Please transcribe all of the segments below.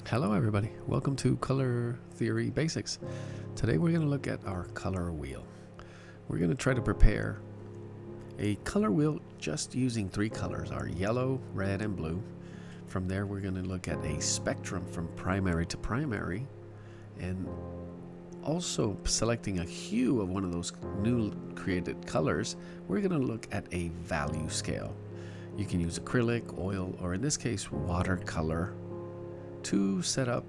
Hello everybody, welcome to Color Theory Basics. Today we're going to look at our color wheel. We're going to try to prepare a color wheel just using three colors, our yellow, red, and blue. From there we're going to look at a spectrum from primary to primary, and also selecting a hue of one of those new created colors. We're going to look at a value scale. You can use acrylic, oil, or in this case watercolor to set up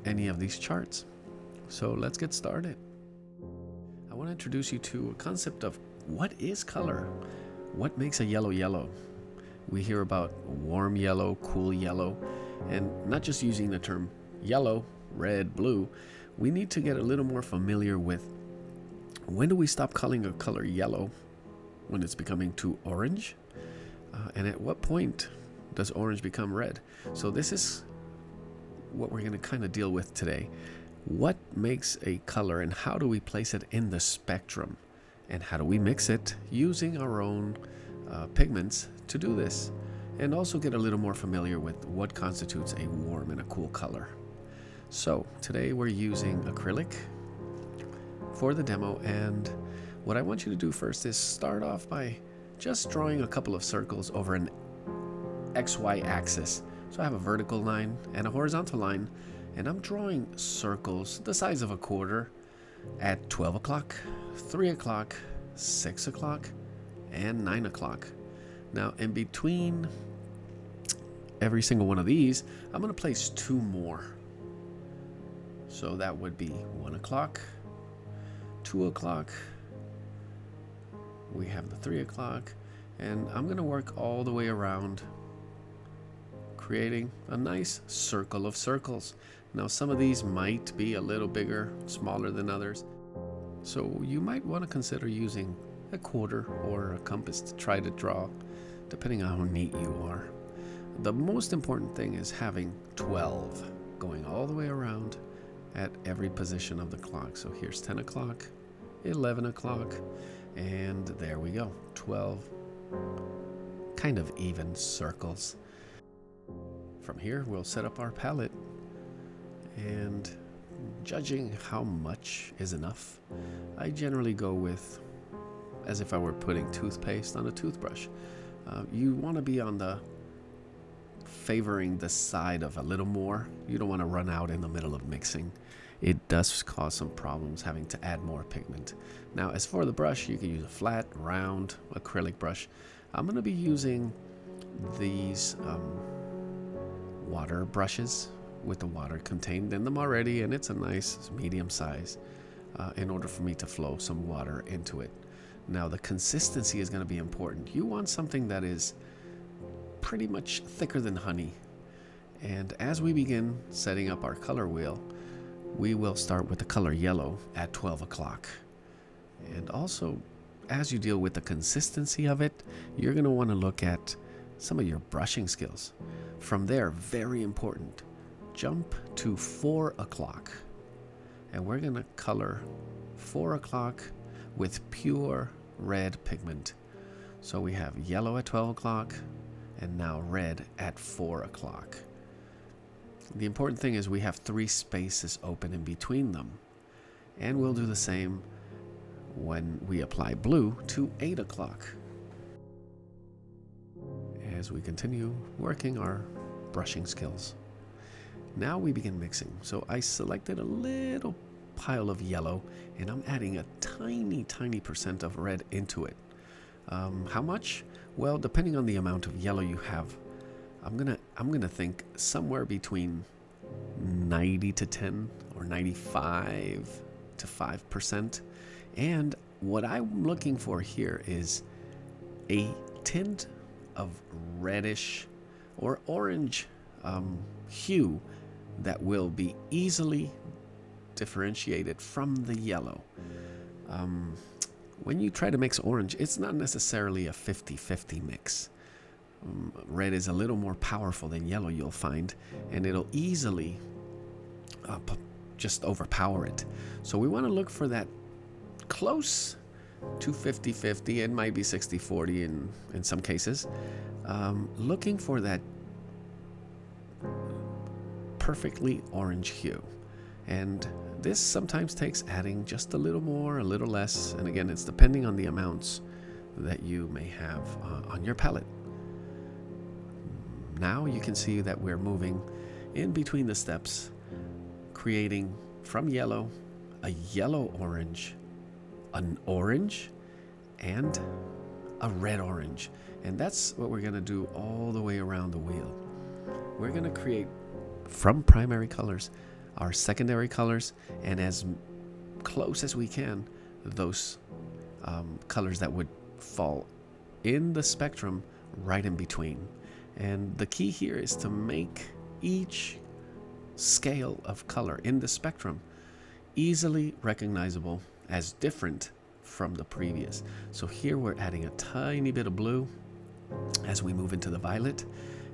any of these charts. So let's get started. I want to introduce you to a concept of what is color? What makes a yellow yellow? We hear about warm yellow, cool yellow, and not just using the term yellow, red, blue. We need to get a little more familiar with when do we stop calling a color yellow when it's becoming too orange, and at what point does orange become red? So this is what we're going to kind of deal with today. What makes a color and how do we place it in the spectrum, and how do we mix it using our own pigments to do this, and also get a little more familiar with what constitutes a warm and a cool color. So today we're using acrylic for the demo, and what I want you to do first is start off by just drawing a couple of circles over an XY axis. So I have a vertical line and a horizontal line, and I'm drawing circles the size of a quarter at 12 o'clock, 3 o'clock, 6 o'clock, and 9 o'clock. Now in between every single one of these, I'm going to place two more. So that would be 1 o'clock, 2 o'clock, we have the 3 o'clock, and I'm going to work all the way around, creating a nice circle of circles. Now some of these might be a little bigger, smaller than others, so you might want to consider using a quarter or a compass to try to draw, depending on how neat you are. The most important thing is having 12 going all the way around at every position of the clock. So here's 10 o'clock, 11 o'clock, and there we go, 12 kind of even circles. From here, we'll set up our palette, and judging how much is enough, I generally go with as if I were putting toothpaste on a toothbrush. You want to be on the favoring the side of a little more. You don't want to run out in the middle of mixing. It does cause some problems having to add more pigment. Now, as for the brush, you can use a flat, round acrylic brush. I'm going to be using these water brushes with the water contained in them already, and it's a nice medium size in order for me to flow some water into it. Now the consistency is going to be important. You want something that is pretty much thicker than honey, and as we begin setting up our color wheel, we will start with the color yellow at 12 o'clock. And also, as you deal with the consistency of it, you're going to want to look at some of your brushing skills. From there, very important, jump to 4 o'clock, and we're going to color 4 o'clock with pure red pigment. So we have yellow at 12 o'clock and now red at 4 o'clock. The important thing is we have 3 spaces open in between them, and we'll do the same when we apply blue to 8 o'clock. As we continue working our brushing skills, now we begin mixing. So I selected a little pile of yellow, and I'm adding a tiny percent of red into it. How much? Well, depending on the amount of yellow you have, I'm gonna think somewhere between 90 to 10 or 95 to 5%. And what I'm looking for here is a tint of reddish or orange hue that will be easily differentiated from the yellow. When you try to mix orange, it's not necessarily a 50-50 mix. Red is a little more powerful than yellow, you'll find, and it'll easily just overpower it. So we want to look for that close to 50-50. It might be 60-40 in some cases. Looking for that perfectly orange hue. And this sometimes takes adding just a little more, a little less, and again, it's depending on the amounts that you may have on your palette. Now you can see that we're moving in between the steps, creating from yellow, a yellow-orange, an orange, and a red-orange. And that's what we're going to do all the way around the wheel. We're going to create from primary colors our secondary colors, and as close as we can, those colors that would fall in the spectrum right in between. And the key here is to make each scale of color in the spectrum easily recognizable as different from the previous. So here we're adding a tiny bit of blue as we move into the violet,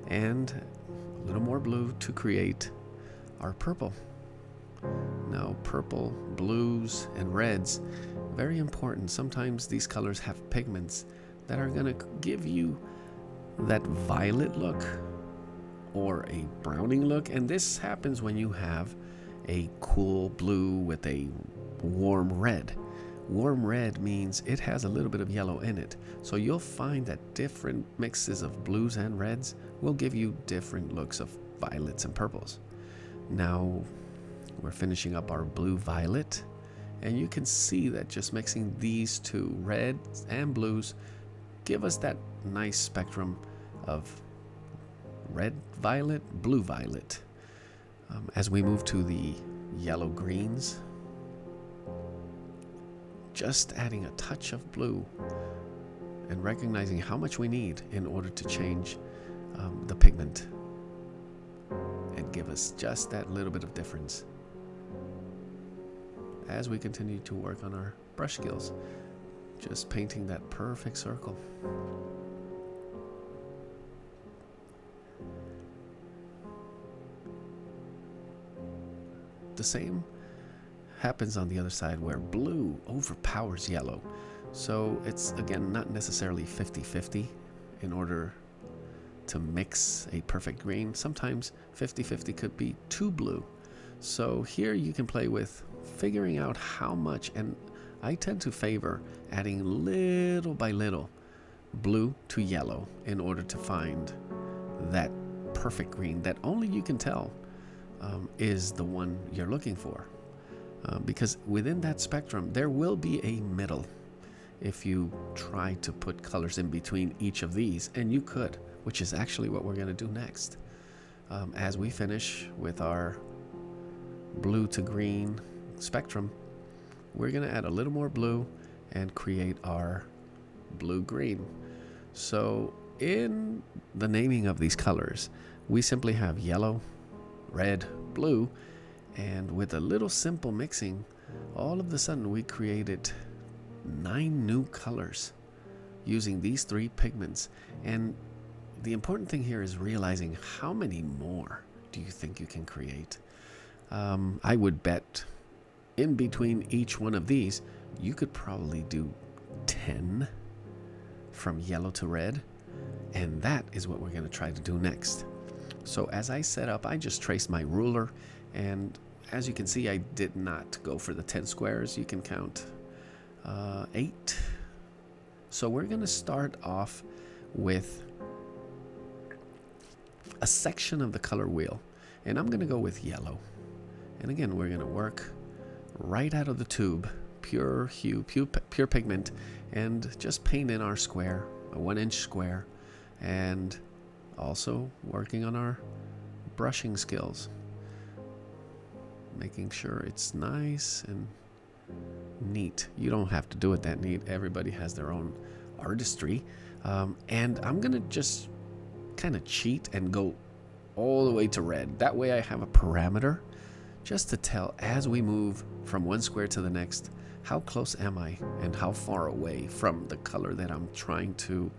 and a little more blue to create our purple. Now purple, blues, and reds, very important. Sometimes these colors have pigments that are going to give you that violet look or a browning look, and this happens when you have a cool blue with a warm red. Warm red means it has a little bit of yellow in it, so you'll find that different mixes of blues and reds will give you different looks of violets and purples. Now we're finishing up our blue violet, and you can see that just mixing these two reds and blues give us that nice spectrum of red violet, blue violet. As we move to the yellow greens, just adding a touch of blue and recognizing how much we need in order to change the pigment and give us just that little bit of difference as we continue to work on our brush skills, just painting that perfect circle. The same happens on the other side where blue overpowers yellow. So it's again not necessarily 50-50 in order to mix a perfect green. Sometimes 50-50 could be too blue. So here you can play with figuring out how much, and I tend to favor adding little by little blue to yellow in order to find that perfect green that only you can tell is the one you're looking for. Because within that spectrum, there will be a middle if you try to put colors in between each of these, and you could, which is actually what we're going to do next. As we finish with our blue to green spectrum, we're going to add a little more blue and create our blue-green. So in the naming of these colors, we simply have yellow, red, blue, and with a little simple mixing, all of a sudden we created 9 new colors using these 3 pigments. And the important thing here is realizing how many more do you think you can create. I would bet in between each one of these, you could probably do 10 from yellow to red, and that is what we're going to try to do next. So as I set up, I just traced my ruler, and as you can see, I did not go for the 10 squares. You can count 8. So we're going to start off with a section of the color wheel, and I'm going to go with yellow. And again, we're going to work right out of the tube, pure hue, pure pigment, and just paint in our square, a 1-inch square, and also working on our brushing skills, making sure it's nice and neat. You don't have to do it that neat. Everybody has their own artistry. And I'm going to just kind of cheat and go all the way to red. That way I have a parameter just to tell as we move from one square to the next, how close am I and how far away from the color that I'm trying to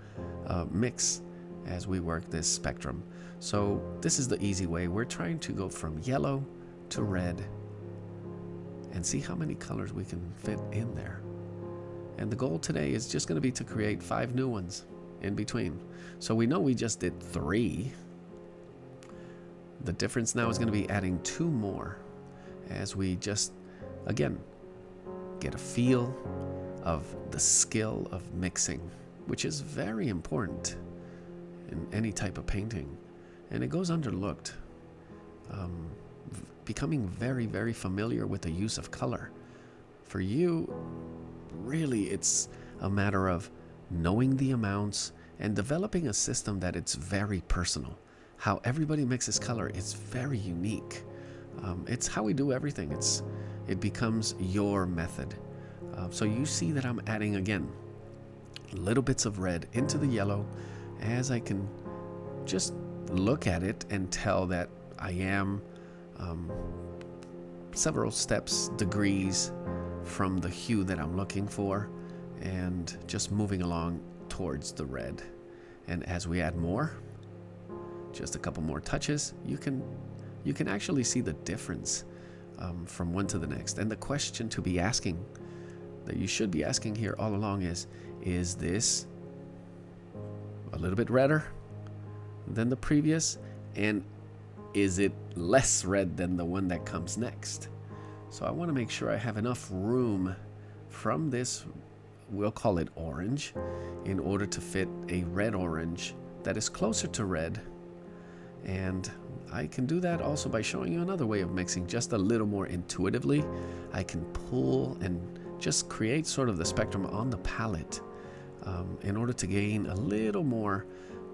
mix as we work this spectrum. So this is the easy way. We're trying to go from yellow to red and see how many colors we can fit in there. And the goal today is just going to be to create 5 new ones in between. So we know we just did 3. The difference now is going to be adding 2 more as we just, again, get a feel of the skill of mixing, which is very important in any type of painting. And it goes underlooked. Becoming very, very familiar with the use of color. For you, really, it's a matter of knowing the amounts and developing a system that it's very personal. How everybody mixes color is very unique. It's how we do everything. It becomes your method. So you see that I'm adding, again, little bits of red into the yellow as I can just look at it and tell that I am several steps, degrees from the hue that I'm looking for, and just moving along towards the red. And as we add more, just a couple more touches, you can actually see the difference from one to the next. And the question to be asking, that you should be asking here all along, is this a little bit redder than the previous, and is it less red than the one that comes next? So I want to make sure I have enough room from this, we'll call it orange, in order to fit a red orange that is closer to red. And I can do that also by showing you another way of mixing just a little more intuitively. I can pull and just create sort of the spectrum on the palette in order to gain a little more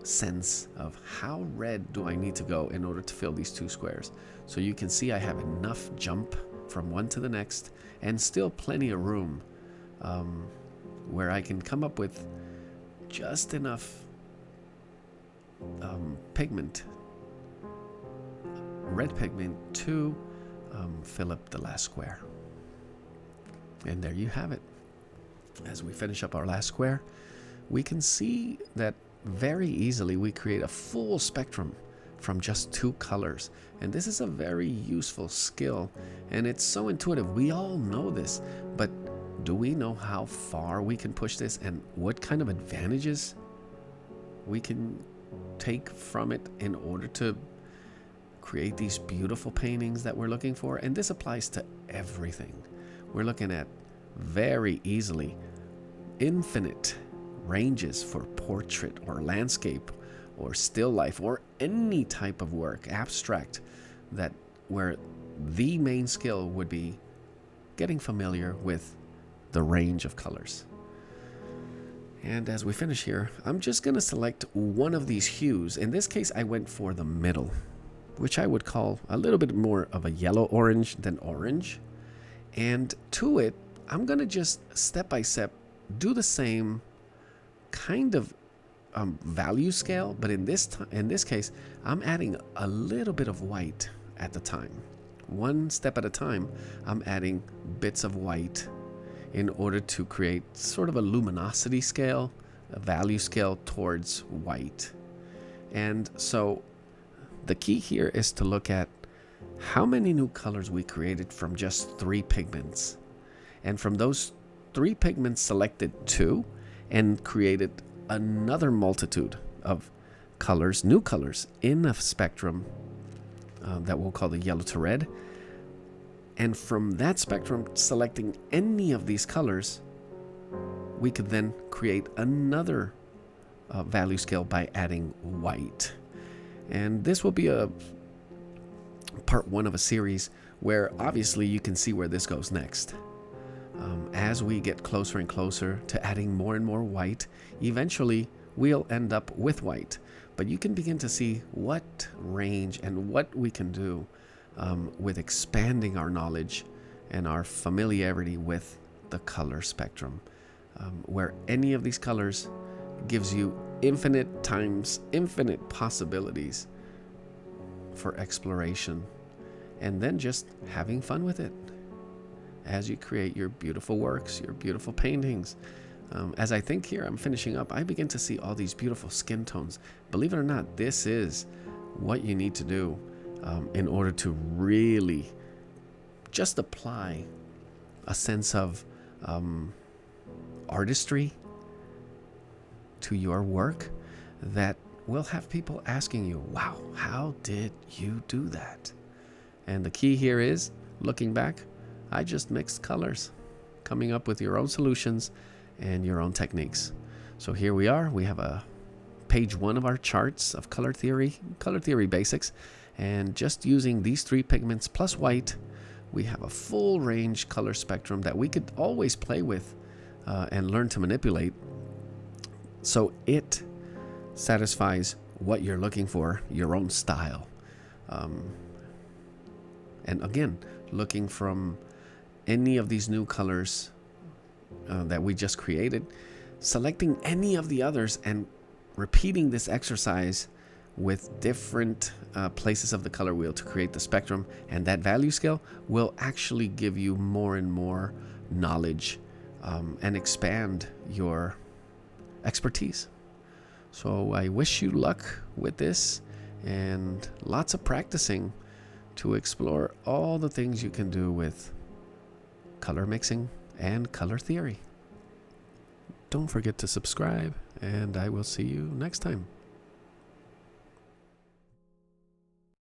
sense of how red do I need to go in order to fill these 2 squares. So you can see I have enough jump from one to the next, and still plenty of room where I can come up with just enough pigment, red pigment, to fill up the last square. And there you have it. As we finish up our last square, we can see that very easily we create a full spectrum from just 2 colors. And this is a very useful skill, and it's so intuitive. We all know this, but do we know how far we can push this and what kind of advantages we can take from it in order to create these beautiful paintings that we're looking for? And this applies to everything. We're looking at very easily infinite ranges for portrait or landscape or still life or any type of work, abstract, that where the main skill would be getting familiar with the range of colors. And as we finish here, I'm just going to select one of these hues. In this case, I went for the middle, which I would call a little bit more of a yellow orange than orange. And to it, I'm going to just step by step do the same kind of value scale, but in this case, I'm adding a little bit of white at the time. One step at a time, I'm adding bits of white in order to create sort of a luminosity scale, a value scale towards white. And so the key here is to look at how many new colors we created from just 3 pigments. And from those 3 pigments, selected 2 and created another multitude of colors, new colors, in a spectrum that we'll call the yellow to red. And from that spectrum, selecting any of these colors, we could then create another value scale by adding white. And this will be a part 1 of a series where obviously you can see where this goes next. As we get closer and closer to adding more and more white, eventually we'll end up with white. But you can begin to see what range and what we can do with expanding our knowledge and our familiarity with the color spectrum, where any of these colors gives you infinite times infinite possibilities for exploration, and then just having fun with it as you create your beautiful works, your beautiful paintings. As I think here, I'm finishing up, I begin to see all these beautiful skin tones. Believe it or not, this is what you need to do in order to really just apply a sense of artistry to your work that we'll have people asking you, wow, how did you do that? And the key here is, looking back, I just mixed colors, coming up with your own solutions and your own techniques. So here we are. We have a page 1 of our charts of color theory basics. And just using these 3 pigments plus white, we have a full range color spectrum that we could always play with and learn to manipulate. So it satisfies what you're looking for, your own style. And again, looking from any of these new colors that we just created, selecting any of the others and repeating this exercise with different places of the color wheel to create the spectrum, and that value scale will actually give you more and more knowledge and expand your expertise. So I wish you luck with this and lots of practicing to explore all the things you can do with color mixing and color theory. Don't forget to subscribe, and I will see you next time.